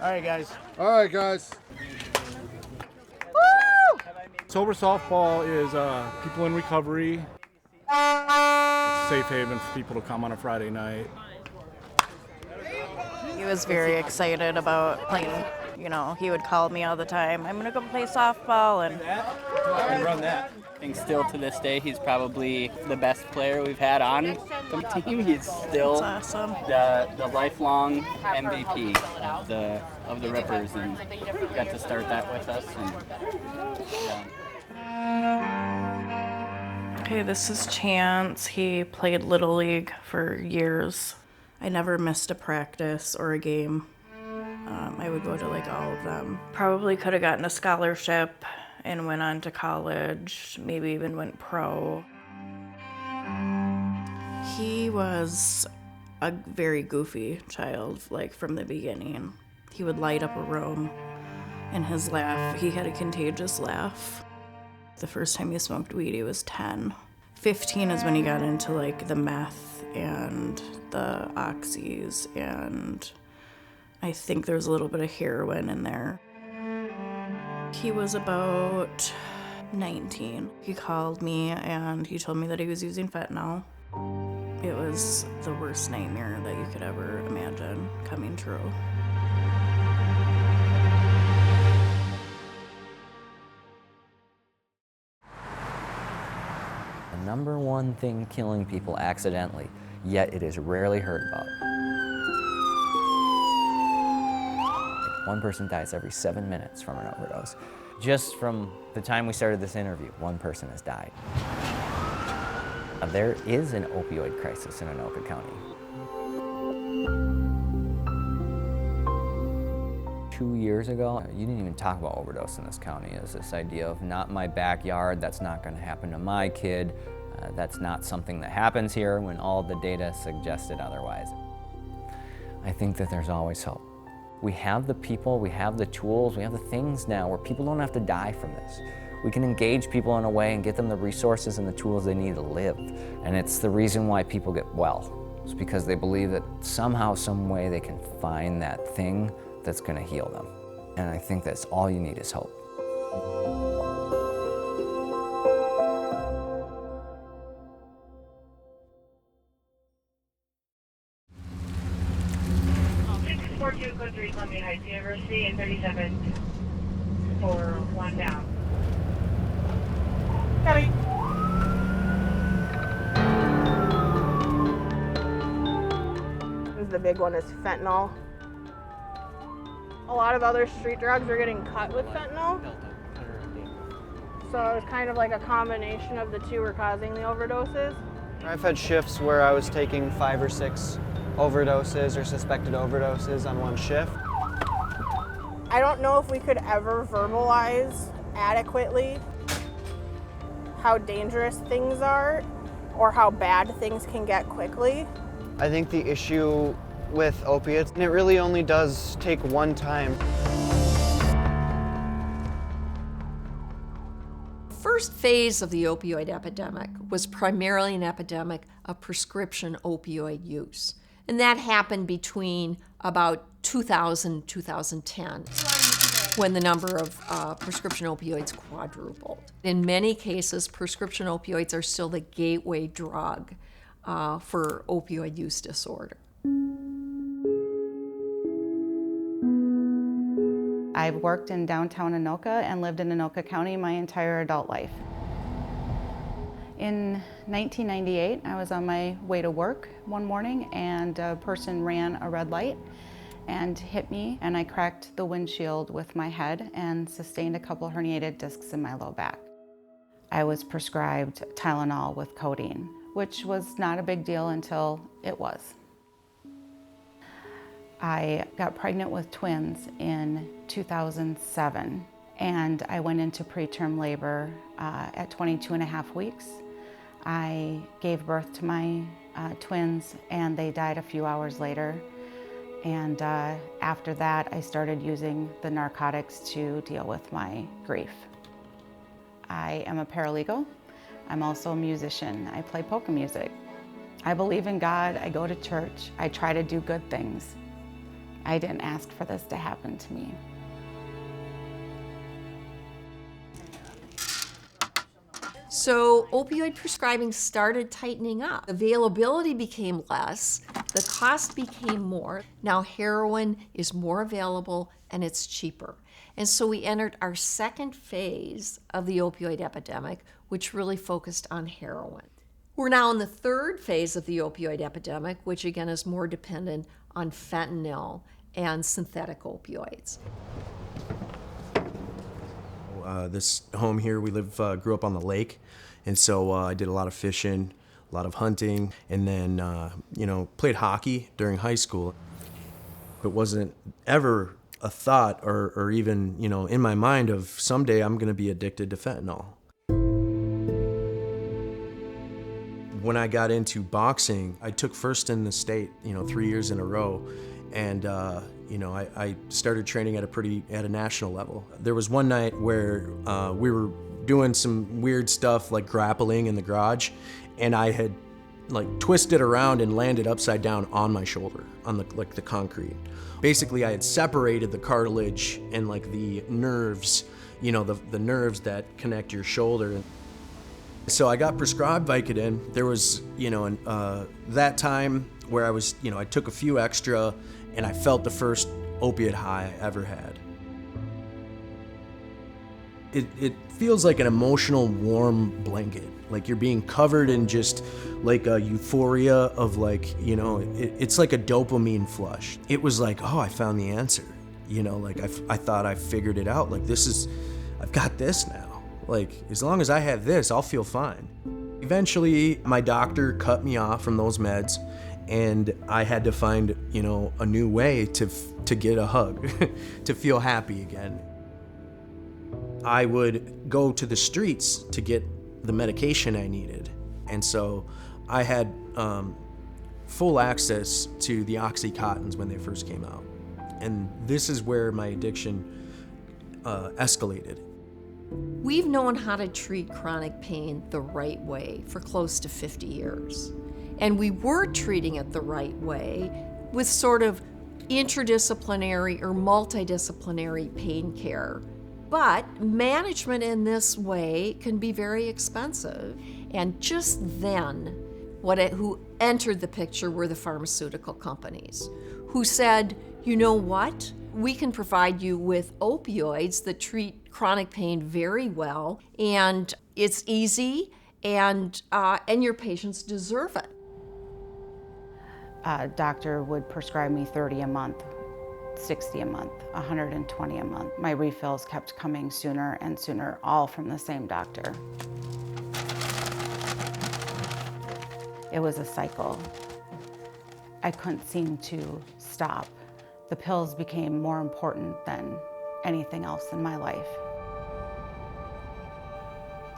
All right, guys. All right, guys. Woo! Sober softball is people in recovery. It's a safe haven for people to come on a Friday night. He was very excited about playing. You know, he would call me all the time. I'm gonna go play softball, and Run that. I think still to this day, he's probably the best player we've had on the team. He's still it's awesome. the lifelong MVP of the Rippers, and got to start that with us. Okay, this is Chance. He played Little League for years. I never missed a practice or a game. I would go to like all of them. Probably could have gotten a scholarship and went on to college, maybe even went pro. He was a very goofy child, like from the beginning. He would light up a room, and his laugh, he had a contagious laugh. The first time he smoked weed, he was 10. 15 is when he got into like the meth and the oxys, and I think there's a little bit of heroin in there. He was about 19. He called me and he told me that he was using fentanyl. It was the worst nightmare that you could ever imagine coming true. The number one thing killing people accidentally, yet it is rarely heard about. One person dies every 7 minutes from an overdose. Just from the time we started this interview, one person has died. There is an opioid crisis in Anoka County. 2 years ago, you didn't even talk about overdose in this county. It was this idea of not my backyard, that's not going to happen to my kid, that's not something that happens here, when all the data suggested otherwise. I think that there's always hope. We have the people, we have the tools, we have the things now where people don't have to die from this. We can engage people in a way and get them the resources and the tools they need to live. And it's the reason why people get well. It's because they believe that somehow, some way they can find that thing that's going to heal them. And I think that's all you need is hope. Code 3, Columbia Heights University, and 37 for one down. Copy. The big one is fentanyl. A lot of other street drugs are getting cut with fentanyl. So it was kind of like a combination of the two were causing the overdoses. I've had shifts where I was taking 5 or 6 overdoses or suspected overdoses on one shift. I don't know if we could ever verbalize adequately how dangerous things are or how bad things can get quickly. I think the issue with opiates, and it really only does take one time. First phase of the opioid epidemic was primarily an epidemic of prescription opioid use. And that happened between about 2000 2010, when the number of prescription opioids quadrupled. In many cases, prescription opioids are still the gateway drug for opioid use disorder. I've worked in downtown Anoka and lived in Anoka County my entire adult life. In 1998, I was on my way to work one morning and a person ran a red light and hit me, and I cracked the windshield with my head and sustained a couple herniated discs in my low back. I was prescribed Tylenol with codeine, which was not a big deal until it was. I got pregnant with twins in 2007, and I went into preterm labor at 22 and a half weeks. I gave birth to my twins, and they died a few hours later. And after that, I started using the narcotics to deal with my grief. I am a paralegal. I'm also a musician. I play polka music. I believe in God. I go to church. I try to do good things. I didn't ask for this to happen to me. So opioid prescribing started tightening up. Availability became less, the cost became more. Now heroin is more available and it's cheaper. And so we entered our second phase of the opioid epidemic, which really focused on heroin. We're now in the third phase of the opioid epidemic, which again is more dependent on fentanyl and synthetic opioids. This home here, we grew up on the lake, and so I did a lot of fishing, a lot of hunting, and then, played hockey during high school. It wasn't ever a thought or even, in my mind of someday I'm going to be addicted to fentanyl. When I got into boxing, I took first in the state, 3 years in a row. And, I started training at a national level. There was one night where we were doing some weird stuff like grappling in the garage, and I had twisted around and landed upside down on my shoulder on the concrete. Basically, I had separated the cartilage and the nerves, the nerves that connect your shoulder. So I got prescribed Vicodin. There was, that time where I was, I took a few extra and I felt the first opiate high I ever had. It feels like an emotional warm blanket, like you're being covered in just a euphoria of it's like a dopamine flush. It was oh, I found the answer. I thought I figured it out. I've got this now. As long as I have this, I'll feel fine. Eventually, my doctor cut me off from those meds, and I had to find, a new way to get a hug, to feel happy again. I would go to the streets to get the medication I needed. And so I had full access to the Oxycontins when they first came out. And this is where my addiction escalated. We've known how to treat chronic pain the right way for close to 50 years. And we were treating it the right way with sort of interdisciplinary or multidisciplinary pain care. But management in this way can be very expensive. And just then, who entered the picture were the pharmaceutical companies, who said, you know what? We can provide you with opioids that treat chronic pain very well, and it's easy, and your patients deserve it. A doctor would prescribe me 30 a month, 60 a month, 120 a month. My refills kept coming sooner and sooner, all from the same doctor. It was a cycle. I couldn't seem to stop. The pills became more important than anything else in my life.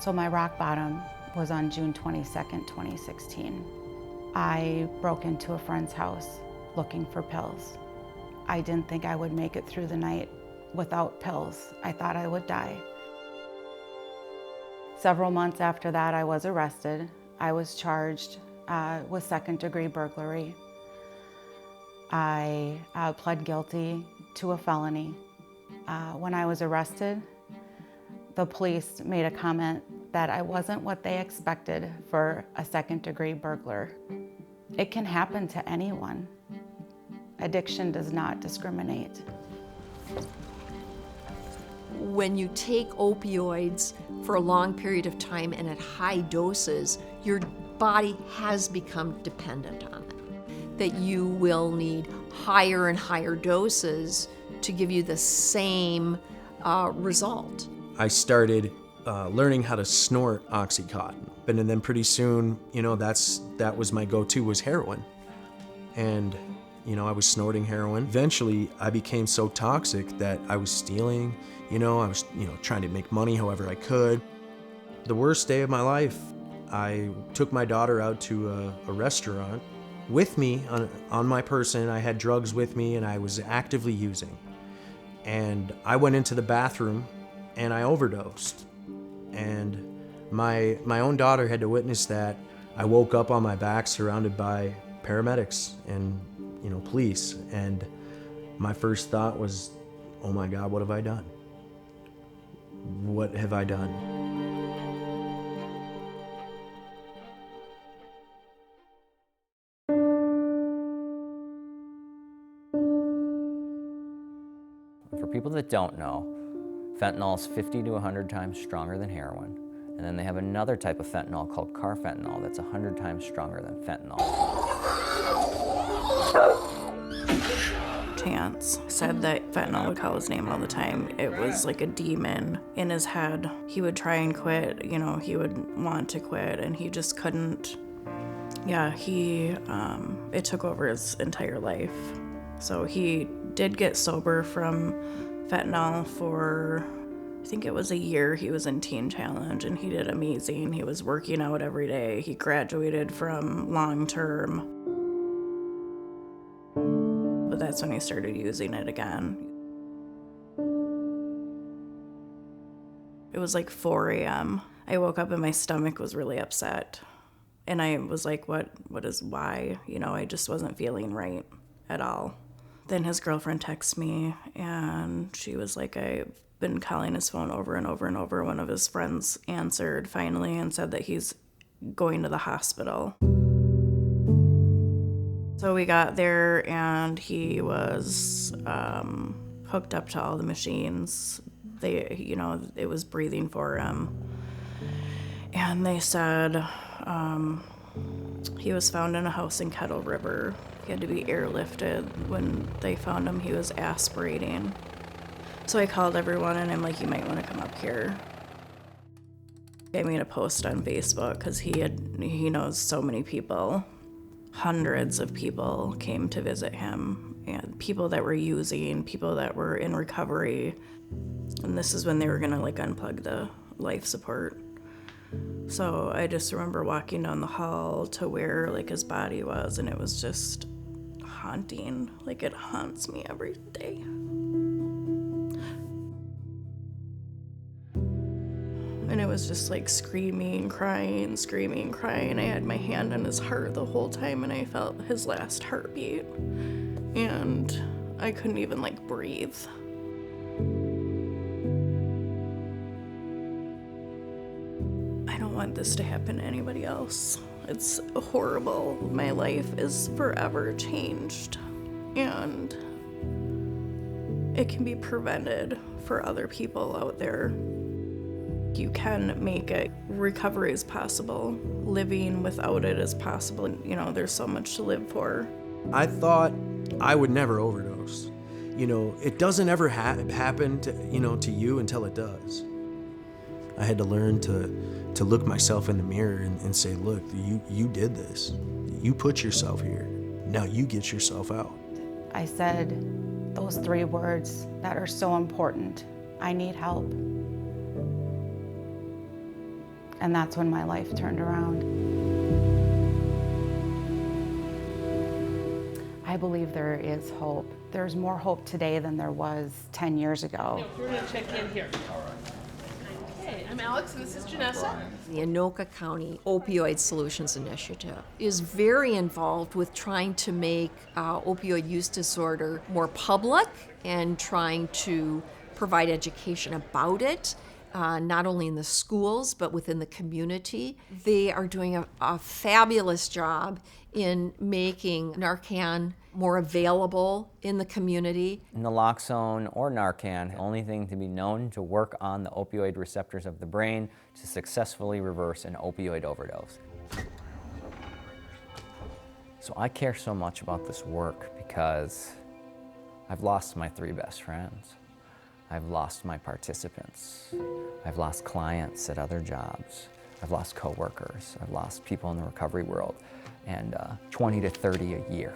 So my rock bottom was on June 22nd, 2016. I broke into a friend's house looking for pills. I didn't think I would make it through the night without pills. I thought I would die. Several months after that, I was arrested. I was charged with second-degree burglary. I pled guilty to a felony. When I was arrested, the police made a comment that I wasn't what they expected for a second-degree burglar. It can happen to anyone. Addiction does not discriminate. When you take opioids for a long period of time and at high doses, your body has become dependent on it. That you will need higher and higher doses to give you the same result. I started learning how to snort Oxycontin. And then pretty soon, that was my go-to was heroin. And, I was snorting heroin. Eventually, I became so toxic that I was stealing, I was, trying to make money however I could. The worst day of my life, I took my daughter out to a restaurant. With me, on my person, I had drugs with me and I was actively using. And I went into the bathroom and I overdosed. And my own daughter had to witness that. I woke up on my back surrounded by paramedics and police, and my first thought was, oh my God, what have I done? What have I done? For people that don't know, fentanyl is 50 to 100 times stronger than heroin. And then they have another type of fentanyl called carfentanil that's 100 times stronger than fentanyl. Chance said that fentanyl would call his name all the time. It was like a demon in his head. He would try and quit, you know, he would want to quit and he just couldn't. Yeah, it took over his entire life. So he did get sober from fentanyl for, I think it was a year. He was in Teen Challenge and he did amazing. He was working out every day. He graduated from long-term. But that's when he started using it again. It was like 4 a.m. I woke up and my stomach was really upset. And I was like, why? You know, I just wasn't feeling right at all. Then his girlfriend texted me and she was like, I've been calling his phone over and over and over. One of his friends answered finally and said that he's going to the hospital. So we got there and he was hooked up to all the machines. It was breathing for him. And they said he was found in a house in Kettle River. He had to be airlifted. When they found him, he was aspirating. So I called everyone and I'm like, you might want to come up here. I made a post on Facebook because he knows so many people. Hundreds of people came to visit him, and people that were using, people that were in recovery. And this is when they were gonna like unplug the life support. So I just remember walking down the hall to where like his body was, and it was just haunting. Like it haunts me every day. And it was just like screaming, crying. I had my hand on his heart the whole time and I felt his last heartbeat. And I couldn't even like breathe. I don't want this to happen to anybody else. It's horrible. My life is forever changed. And it can be prevented for other people out there. You can make it. Recovery is possible. Living without it is possible. You know, there's so much to live for. I thought I would never overdose. You know, it doesn't ever happen to you until it does. I had to learn to look myself in the mirror and say, look, you did this. You put yourself here. Now you get yourself out. I said those 3 words that are so important. I need help. And that's when my life turned around. I believe there is hope. There's more hope today than there was 10 years ago. We're going to check in here. Okay, I'm Alex and this is Janessa. The Anoka County Opioid Solutions Initiative is very involved with trying to make opioid use disorder more public and trying to provide education about it. Not only in the schools, but within the community. They are doing a fabulous job in making Narcan more available in the community. Naloxone or Narcan, the only thing to be known to work on the opioid receptors of the brain to successfully reverse an opioid overdose. So I care so much about this work because I've lost my 3 best friends. I've lost my participants. I've lost clients at other jobs. I've lost coworkers. I've lost people in the recovery world. And 20 to 30 a year,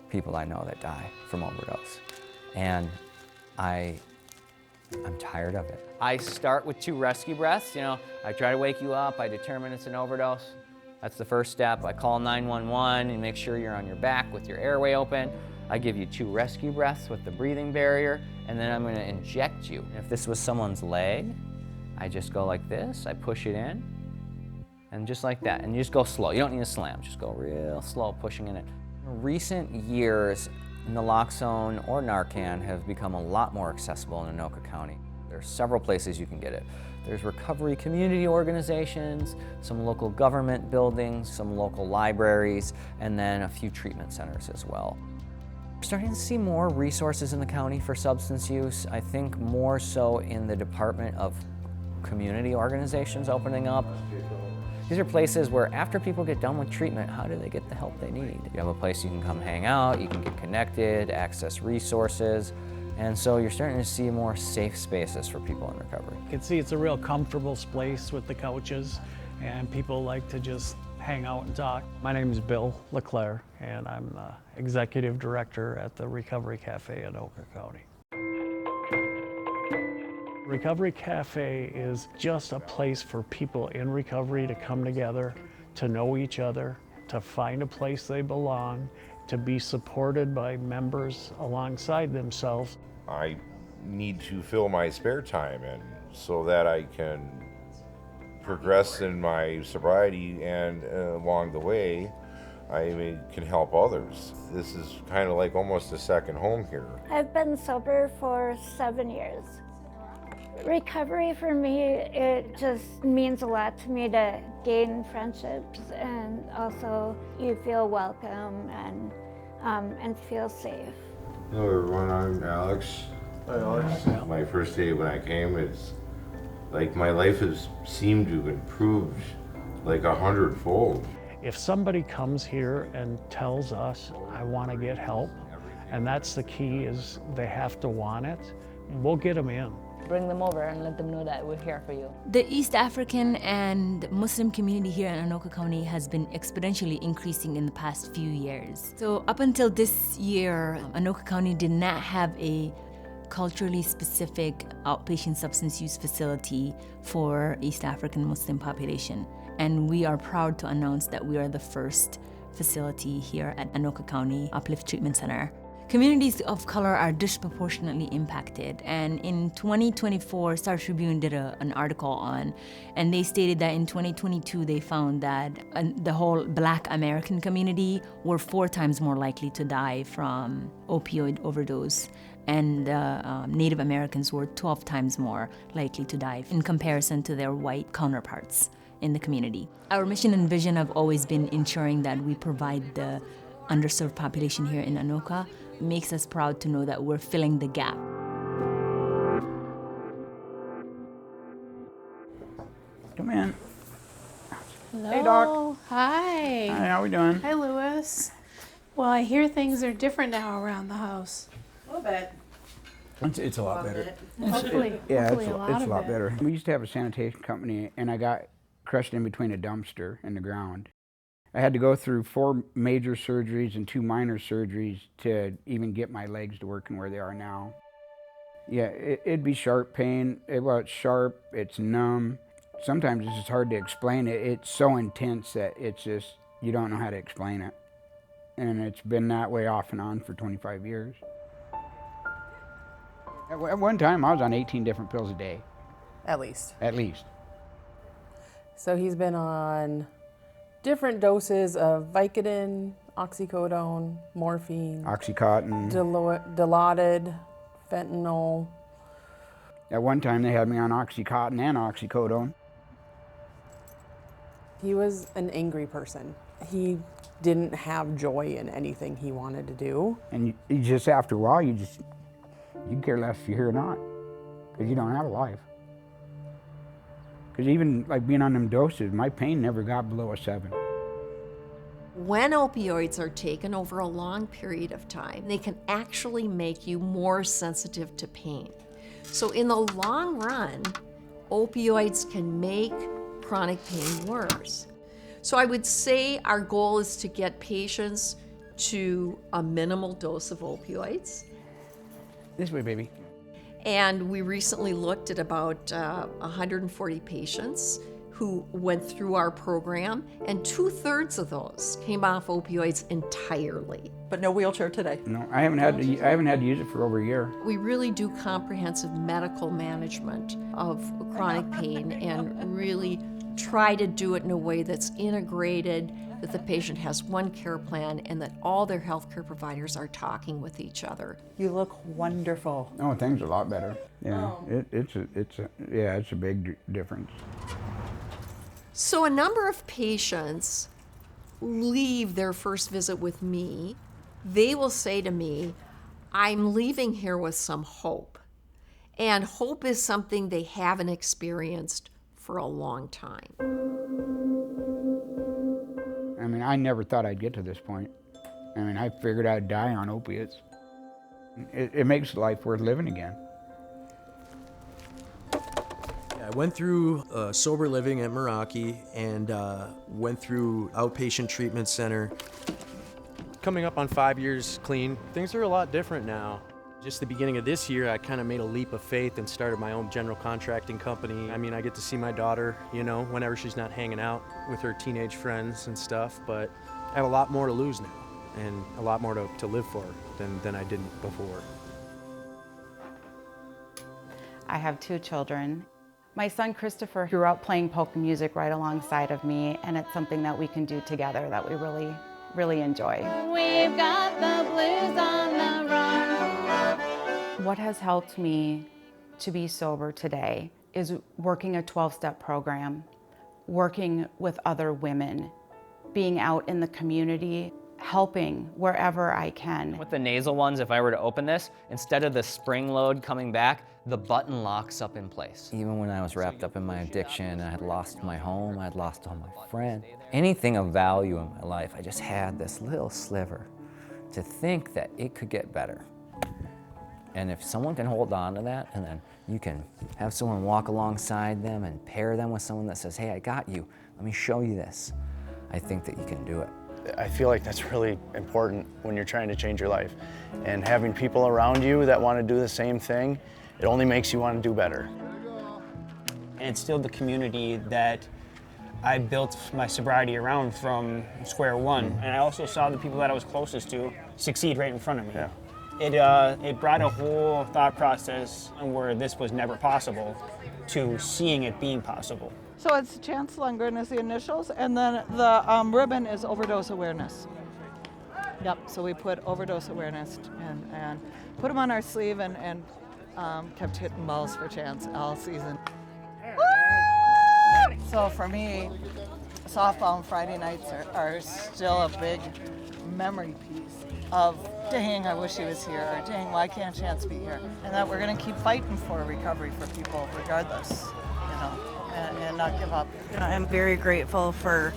people I know that die from overdose. And I'm tired of it. I start with 2 rescue breaths. You know, I try to wake you up. I determine it's an overdose. That's the first step. I call 911 and make sure you're on your back with your airway open. I give you 2 rescue breaths with the breathing barrier, and then I'm gonna inject you. If this was someone's leg, I just go like this, I push it in, and just like that, and you just go slow. You don't need to slam, just go real slow, pushing it in. In recent years, Naloxone or Narcan have become a lot more accessible in Anoka County. There's several places you can get it. There's recovery community organizations, some local government buildings, some local libraries, and then a few treatment centers as well. We're starting to see more resources in the county for substance use. I think more so in the Department of Community Organizations opening up. These are places where after people get done with treatment, how do they get the help they need? You have a place you can come hang out, you can get connected, access resources, and so you're starting to see more safe spaces for people in recovery. You can see it's a real comfortable place with the couches, and people like to just hang out and talk. My name is Bill LeClaire, and I'm the Executive Director at the Recovery Cafe in Anoka County. Recovery Cafe is just a place for people in recovery to come together, to know each other, to find a place they belong, to be supported by members alongside themselves. I need to fill my spare time in so that I can progress in my sobriety, and along the way I can help others. This is kind of like almost a second home here. I've been sober for 7 years. Recovery for me, it just means a lot to me to gain friendships, and also you feel welcome and feel safe. Hello everyone, I'm Alex. Hi Alex. My first day when I came, it's like my life has seemed to have improved like 100-fold. If somebody comes here and tells us, I want to get help, and that's the key, is they have to want it, we'll get them in. Bring them over and let them know that we're here for you. The East African and Muslim community here in Anoka County has been exponentially increasing in the past few years. So up until this year, Anoka County did not have a culturally specific outpatient substance use facility for East African Muslim population. And we are proud to announce that we are the first facility here at Anoka County Uplift Treatment Center. Communities of color are disproportionately impacted, and in 2024, Star Tribune did an article on, and they stated that in 2022 they found that the whole Black American community were 4 times more likely to die from opioid overdose, and Native Americans were 12 times more likely to die in comparison to their white counterparts in the community. Our mission and vision have always been ensuring that we provide the underserved population here in Anoka. Makes us proud to know that we're filling the gap. Come in. Hello. Hey, Doc. Hi. Hi, how we doing? Hi, Lewis. Well, I hear things are different now around the house. A little bit. It's a lot better. Hopefully, Yeah, hopefully it's a lot bit. better. We used to have a sanitation company, and I got crushed in between a dumpster and the ground. I had to go through 4 major surgeries and 2 minor surgeries to even get my legs to working where they are now. Yeah, it'd be sharp pain. Well, it's sharp, it's numb. Sometimes it's just hard to explain it. It's so intense that it's just, you don't know how to explain it. And it's been that way off and on for 25 years. At one time, I was on 18 different pills a day. At least. At least. So he's been on different doses of Vicodin, oxycodone, morphine, Oxycontin. Dilaudid, fentanyl. At one time, they had me on Oxycontin and oxycodone. He was an angry person. He didn't have joy in anything he wanted to do. And you just, after a while, you care less if you're here or not, because you don't have a life. Because even like being on them doses, my pain never got below a 7. When opioids are taken over a long period of time, they can actually make you more sensitive to pain. So in the long run, opioids can make chronic pain worse. So I would say our goal is to get patients to a minimal dose of opioids. This way, baby. And we recently looked at about 140 patients who went through our program, and 2/3 of those came off opioids entirely. But no wheelchair today. No, I haven't had to use it for over a year. We really do comprehensive medical management of chronic pain and really try to do it in a way that's integrated that the patient has one care plan and that all their healthcare providers are talking with each other. You look wonderful. Oh, things are a lot better. Yeah, it's a big difference. So a number of patients leave their first visit with me. They will say to me, I'm leaving here with some hope. And hope is something they haven't experienced for a long time. I mean, I never thought I'd get to this point. I mean, I figured I'd die on opiates. It makes life worth living again. I went through sober living at Meraki and went through outpatient treatment center. Coming up on 5 years clean, things are a lot different now. Just the beginning of this year, I kind of made a leap of faith and started my own general contracting company. I mean, I get to see my daughter, you know, whenever she's not hanging out with her teenage friends and stuff, but I have a lot more to lose now and a lot more to live for than I did before. I have 2 children. My son Christopher grew up playing polka music right alongside of me, and it's something that we can do together that we really enjoy. We've got the blues on the run. What has helped me to be sober today is working a 12-step program, working with other women, being out in the community, helping wherever I can. With the nasal ones, if I were to open this, instead of the spring load coming back, the button locks up in place. Even when I was wrapped up in my addiction, I had lost my home, I had lost all my friends. Anything of value in my life, I just had this little sliver to think that it could get better. And if someone can hold on to that, and then you can have someone walk alongside them and pair them with someone that says, hey, I got you, let me show you this, I think that you can do it. I feel like that's really important when you're trying to change your life. And having people around you that want to do the same thing, it only makes you want to do better. And it's still the community that I built my sobriety around from square one. And I also saw the people that I was closest to succeed right in front of me. Yeah. It brought a whole thought process where this was never possible to seeing it being possible. So it's Chance Lundgren is the initials, and then the ribbon is overdose awareness. Yep, so we put overdose awareness and put them on our sleeve and kept hitting balls for Chance all season. So for me, softball on Friday nights are still a big memory piece of, dang, I wish he was here, or dang, why can't Chance be here? And that we're gonna keep fighting for recovery for people regardless, you know, and not give up. You know, I'm very grateful for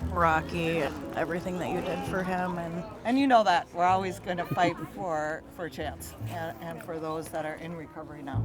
Rocky and everything that you did for him. And you know that, we're always gonna fight for Chance and for those that are in recovery now.